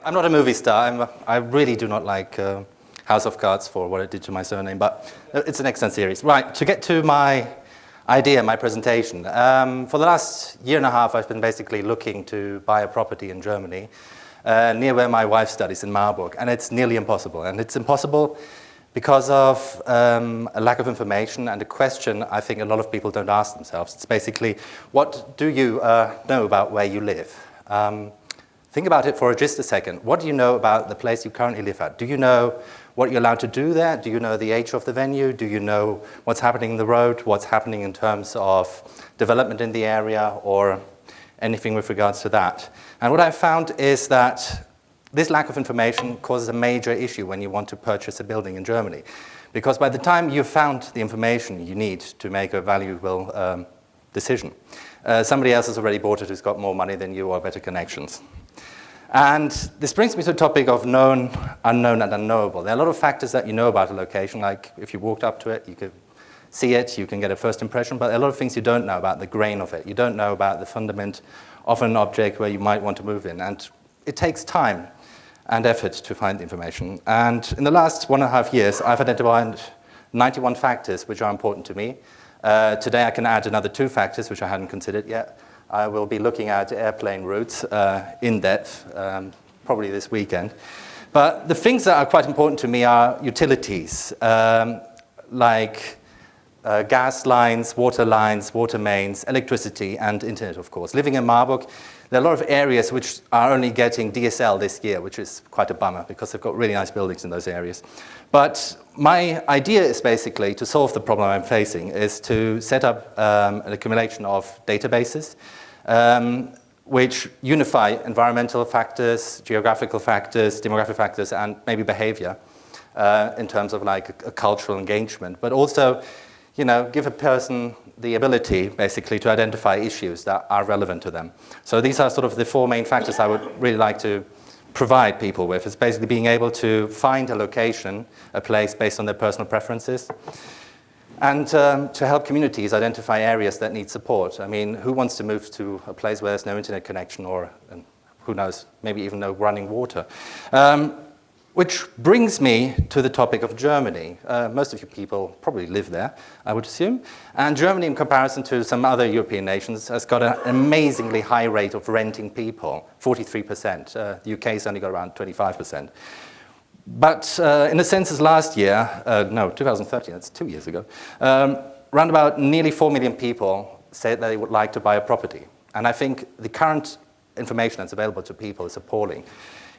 I'm not a movie star. I really do not like House of Cards for what it did to my surname, but it's an excellent series. Right, to get to my idea, my presentation. For the last year and a half, I've been basically looking to buy a property in Germany near where my wife studies in Marburg, and it's nearly impossible. And it's impossible because of a lack of information and a question I think a lot of people don't ask themselves. It's basically, what do you know about where you live? Think about it for just a second. What do you know about the place you currently live at? Do you know what you're allowed to do there? Do you know the age of the venue? Do you know what's happening in the road? What's happening in terms of development in the area or anything with regards to that? And what I've found is that this lack of information causes a major issue when you want to purchase a building in Germany. Because by the time you've found the information you need to make a valuable decision, somebody else has already bought it who's got more money than you or better connections. And this brings me to the topic of known, unknown, and unknowable. There are a lot of factors that you know about a location, like if you walked up to it, you could see it, you can get a first impression, but there are a lot of things you don't know about the grain of it. You don't know about the fundament of an object where you might want to move in. And it takes time and effort to find the information. And in the last 1.5 years, I've identified 91 factors which are important to me. Today I can add another 2 factors which I hadn't considered yet. I will be looking at airplane routes in depth, probably this weekend. But the things that are quite important to me are utilities, like gas lines, water mains, electricity, and internet, of course. Living in Marburg, there are a lot of areas which are only getting DSL this year, which is quite a bummer because they've got really nice buildings in those areas. But my idea is basically to solve the problem I'm facing is to set up an accumulation of databases which unify environmental factors, geographical factors, demographic factors, and maybe behavior in terms of like a cultural engagement, but also, you know, give a person the ability basically to identify issues that are relevant to them. So these are sort of the 4 main factors I would really like to provide people with. It's basically being able to find a location, a place based on their personal preferences, and to help communities identify areas that need support. I mean, who wants to move to a place where there's no internet connection or, who knows, maybe even no running water? Which brings me to the topic of Germany. Most of you people probably live there, I would assume. And Germany, in comparison to some other European nations, has got an amazingly high rate of renting people, 43%. The UK's only got around 25%. But in the census last year, 2013, that's 2 years ago, around about nearly 4 million people said they would like to buy a property. And I think the current information that's available to people is appalling.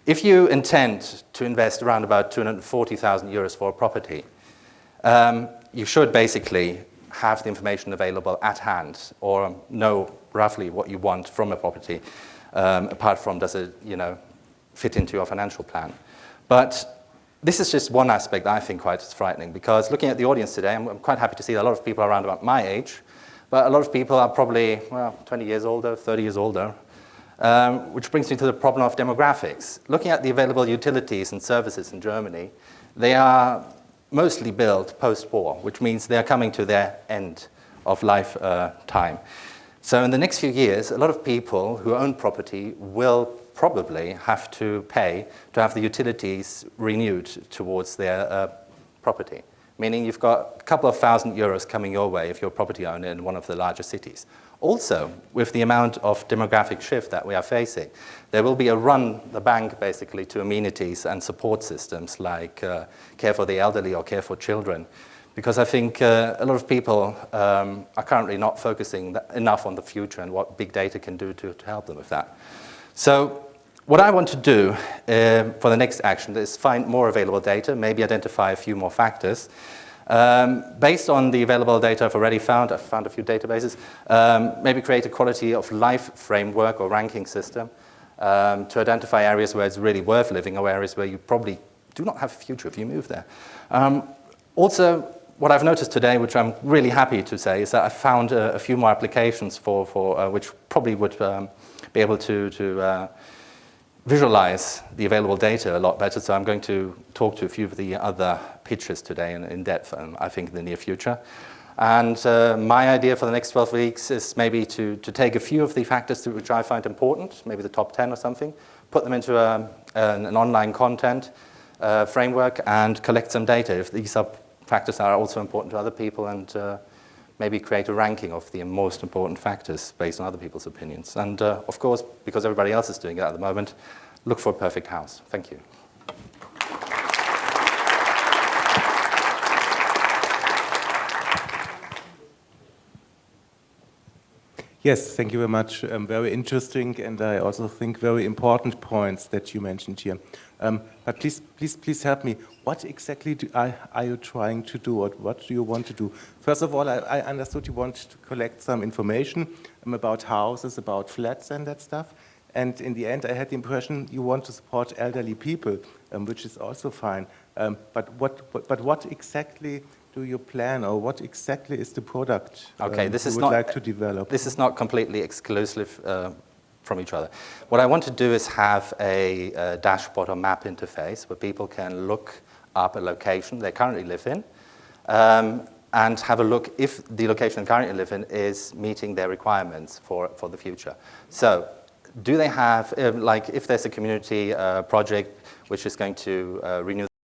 If you intend to invest around about 240,000 euros for a property, you should basically have the information available at hand or know roughly what you want from a property, apart from does it, fit into your financial plan. But this is just one aspect that I think quite frightening, because looking at the audience today, I'm quite happy to see that a lot of people are around about my age, but a lot of people are probably, 20 years older, 30 years older, which brings me to the problem of demographics. Looking at the available utilities and services in Germany, they are mostly built post-war, which means they are coming to their end of lifetime. So in the next few years, a lot of people who own property will probably have to pay to have the utilities renewed towards their property, meaning you've got a couple of €1,000 coming your way if you're a property owner in one of the larger cities. Also, with the amount of demographic shift that we are facing, there will be a run the bank basically to amenities and support systems like care for the elderly or care for children. Because I think a lot of people are currently not focusing enough on the future and what big data can do to help them with that. So what I want to do for the next action is find more available data, maybe identify a few more factors. Based on the available data I've already found, I've found a few databases, maybe create a quality of life framework or ranking system to identify areas where it's really worth living or areas where you probably do not have a future if you move there. Also, what I've noticed today, which I'm really happy to say, is that I found a few more applications for which probably would be able to visualize the available data a lot better. So I'm going to talk to a few of the other pitches today in depth, I think, in the near future. And my idea for the next 12 weeks is maybe to take a few of the factors which I find important, maybe the top 10 or something, put them into an online content framework and collect some data if these are factors are also important to other people, and maybe create a ranking of the most important factors based on other people's opinions. And of course, because everybody else is doing it at the moment, look for a perfect house. Thank you. Yes, thank you very much. Very interesting, and I also think very important points that you mentioned here. But please help me. What exactly are you trying to do, or what do you want to do? First of all, I understood you want to collect some information about houses, about flats and that stuff. And in the end, I had the impression you want to support elderly people, which is also fine. But what exactly do you plan, or what exactly is the product you would like to develop? This is not completely exclusive from each other. What I want to do is have a dashboard or map interface where people can look up a location they currently live in and have a look if the location they currently live in is meeting their requirements for the future. So do they have, like if there's a community project which is going to renew